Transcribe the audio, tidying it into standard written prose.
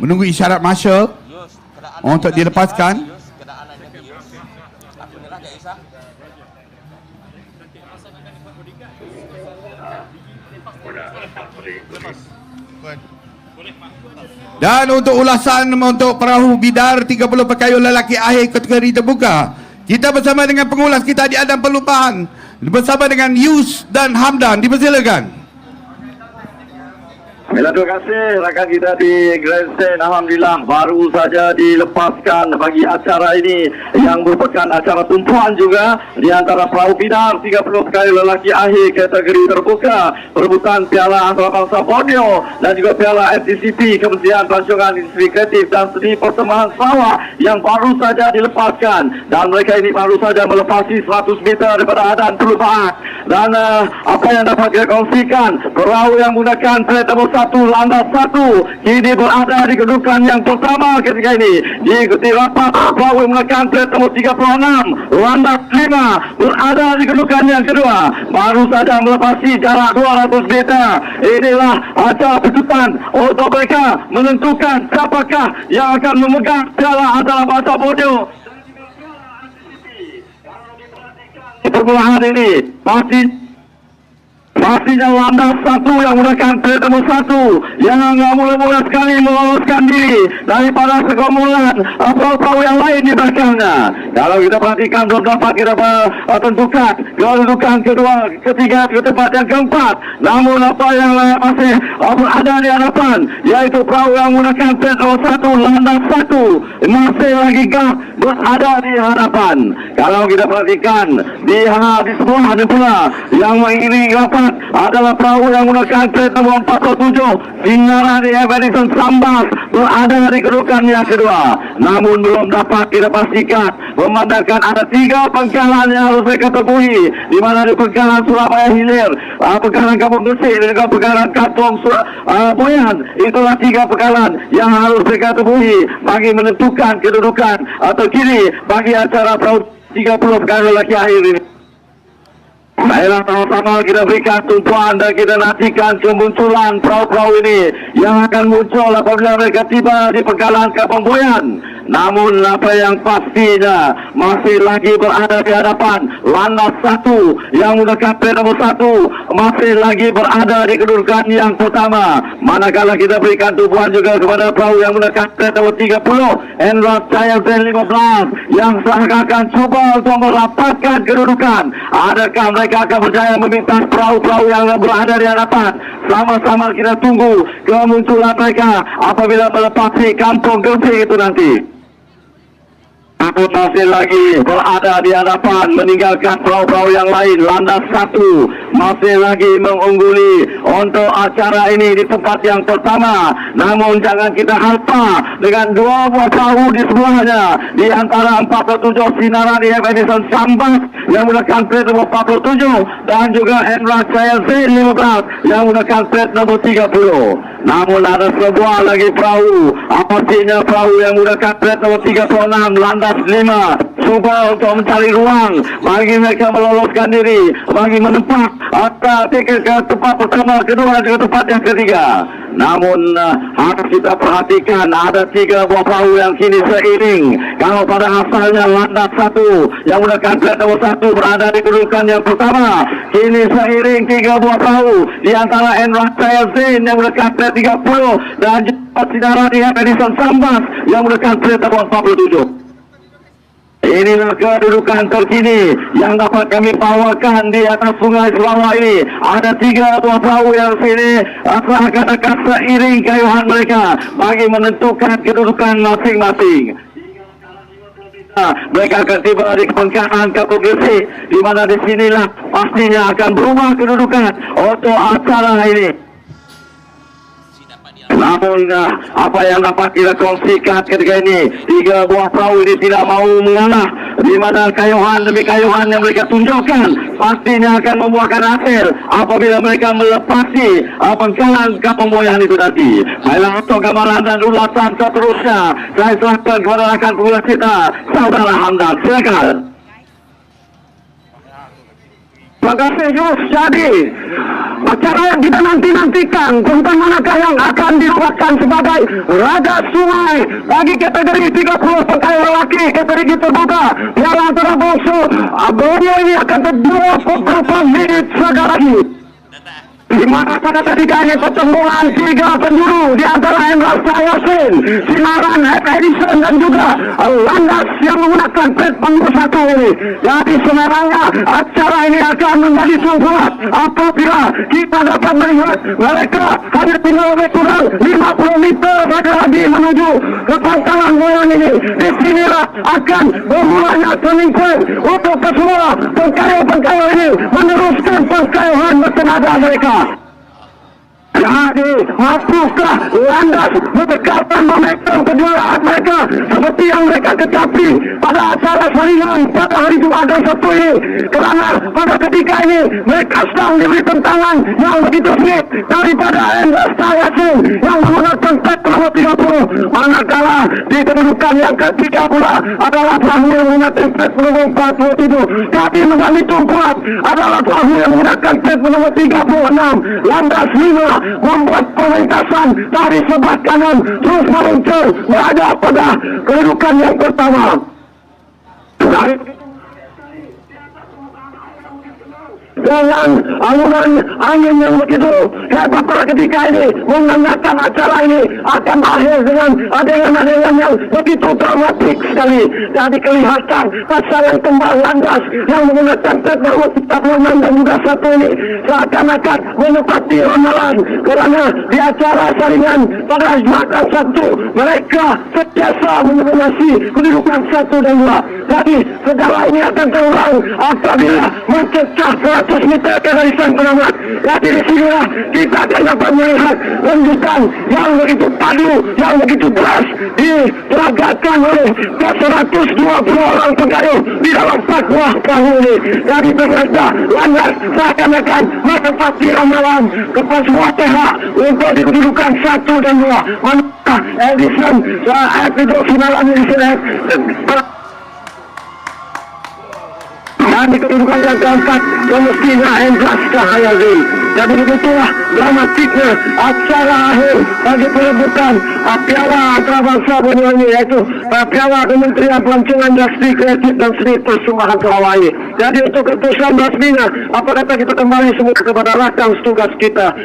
menunggu isyarat marshal untuk dilepaskan. Dan untuk ulasan untuk perahu bidar 30 pekayun lelaki akhir kategori terbuka, kita bersama dengan pengulas kita di Adam Pelupahan bersama dengan Yus dan Hamdan. Dipersilakan. Terima kasih rakan kita di Grandstand. Alhamdulillah baru saja dilepaskan bagi acara ini yang merupakan acara tumpuan juga di antara perahu bidar 30 pekayun lelaki akhir kategori terbuka, perebutan Piala Antarabangsa Borneo dan juga Piala FDCP Kementerian Pelancongan Industri Kreatif dan Seni Persembahan Sarawak yang baru saja dilepaskan, dan mereka ini baru saja melepasi 100 meter daripada Adan Pelupahan. Dan apa yang dapat kita kongsikan, perahu yang menggunakan plat nombor 1 landas 1 kini berada di kedudukan yang pertama ketika ini, diikuti rapat perahu yang menggunakan plat nombor 36 landas 5 berada di kedudukan yang kedua, baru saja melepasi jarak 200 meter. Inilah acara kejutan untuk mereka menentukan siapakah yang akan memegang Piala Antarabangsa Borneo. Permulaan ini pastinya landas 1 yang menggunakan plat nomor 1 yang mula-mula sekali meloloskan diri daripada sekumpulan perahu yang lain di belakangnya. Kalau kita perhatikan belum dapat kita tentukan kedudukan kedua, ketiga, ke tempat yang keempat. Namun apa yang masih berada di hadapan yaitu perahu yang menggunakan plat nomor 1 landas 1 masih lagi berada di hadapan. Kalau kita perhatikan di sebelah pula yang mengiringi rapat adalah perahu yang menggunakan plat nomor 47 Singarani Evanison Sambas berada di kedudukan yang kedua. Namun belum dapat kita pastikan, memandangkan ada 3 pengkalan yang harus mereka temui, di mana di pengkalan Surabaya Hilir, pengkalan Kampung Gresik dan juga pengkalan Kampung Boyan. Itulah 3 pengkalan yang harus mereka temui bagi menentukan kedudukan atau kini bagi acara perahu 30 pekayun lelaki akhir ini. Baiklah, sama-sama kita berikan tumpuan dan kita nantikan kemunculan perahu-perahu ini yang akan muncul apabila mereka tiba di pengkalan Kampung Boyan. Namun apa yang pastinya masih lagi berada di hadapan landas 1 yang menggunakan plat nomor 1 masih lagi berada di kedudukan yang pertama. Manakala kita berikan tumpuan juga kepada perahu yang menggunakan plat nomor 30 Enrod Jaya Zen 15 yang seakan-akan cuba untuk merapatkan kedudukan. Adakah mereka akan berjaya memintas perahu-perahu yang berada di hadapan? Sama-sama kita tunggu kemunculan mereka apabila melepasi Kampung Gresik itu nanti. Namun masih lagi berada di hadapan meninggalkan perahu-perahu yang lain. Landas 1 masih lagi mengungguli untuk acara ini di tempat yang pertama. Namun jangan kita lupa dengan 2 buah perahu di sebelahnya, di antara 47 Sinarani Evanison Sambas yang menggunakan plat nomor 47 dan juga Enrod Jaya Zen 15 yang menggunakan plat nomor 30. Namun ada sebuah lagi perahu, pastinya perahu yang menggunakan plat nomor 36 landas 5 cuba untuk mencari ruang bagi mereka meloloskan diri, bagi menempat atau ke tempat pertama, kedua dan tempat yang ketiga. Namun harus kita perhatikan ada 3 buah perahu yang kini seiring. Kalau pada asalnya landas 1 yang menggunakan plat nomor 1 berada di kedudukan yang pertama, kini seiring 3 buah perahu di antara Enrod Jaya Zen yang menggunakan plat 30 dan Sinarani Evanison Sambas yang menggunakan plat nomor 47. Inilah kedudukan terkini yang dapat kami bawakan di atas sungai Sarawak ini. Ada 3 buah perahu yang sini akan seiring kayuhan mereka bagi menentukan kedudukan masing-masing. Mereka akan tiba di pengkalan Kampung Gresik, di mana di sinilah pastinya akan berubah kedudukan untuk acara ini. Namun apa yang dapat kita kongsikan ketika ini, 3 buah perahu ini tidak mau mengalah, di mana kayuhan demi kayuhan yang mereka tunjukkan pastinya akan membuahkan hasil apabila mereka melepasi pengkalan Kampung Boyan itu nanti. Baiklah, untuk gambaran dan ulasan seterusnya saya serahkan kepada rakan pengulas kita, Saudara Hamdan. Silakan. Terima kasih Yus. Jadi acara yang kita nanti-nantikan tentang manakah yang akan dilakukan sebagai Raja Sungai bagi kategori 30 pegawai lelaki kategori terbuka Piala Antara Bongsu. Abonnya ini akan berdua beberapa menit saja lagi. Di mana pada ketika ini pertemuan 3 penjuru di antara Hendra Yasin, Sinaran, Edison dan juga Landas yang menggunakan pet nomor 1 ini. Jadi sebenarnya acara ini akan menjadi sempurna apabila kita dapat melihat mereka hanya tinggal lebih kurang 50 meter mereka lagi menuju ke pangkalan goyang ini. Disinilah akan bermulanya turning point untuk kesemua pengkayaan ini meneruskan pengkayaan bertenaga mereka. Jadi, mampukah Landas mendekatkan momentum kedua mereka seperti yang mereka ketahui pada acara saringan pada hari Jumat dan Sabtu ini? Kerana pada ketika ini mereka sedang diberi tentangan yang begitu sulit daripada Hendra Yasin yang menggunakan pet nomor 30. Manakala di kedudukan yang ketiga pula adalah perahu yang menggunakan pet nomor 47. Tapi mengalami tumpuan adalah perahu yang menggunakan pet nomor 36. Landas 5 membuat pementasan dari sebelah kanan terus meluncur berada pada kedudukan yang pertama. Dengan alunan angin yang begitu hebat pada ketika ini menandakan acara ini akan berakhir dengan adegan-adegan yang begitu dramatik sekali. Jadi kelihatan pasangan kembar Landas yang menggunakan pet nomor 46 dan juga 1 ini seakan-akan menepati ramalan, kerana di acara saringan pada Jumat dan Sabtu mereka sentiasa mendominasi kedudukan 1 dan 2. Jadi segala ini akan terulang apabila mencecah 100 meter ke garisan penyelamat. Jadi di sinilah kita akan dapat melihat lanjutan yang begitu padu, yang begitu keras diperagakan oleh 120 orang pegayuh di dalam 4 buah perahu ini. Jadi pemirsa, Landas seakan-akan menepati ramalan kepada semua pihak untuk di kedudukan 1 dan 2. Maka Edison episode final ini dan di kedudukan yang keempat semestinya Hendra Yasin. Jadi begitulah dramatiknya acara akhir bagi perebutan Piala Antarabangsa Banyuwangi, yaitu Piala Kementerian Pelancongan Industri Kreatif dan Seni Persembahan Hawaii. Jadi untuk keputusan resminya, apa kata kita kembali semua kepada rakan tugas kita.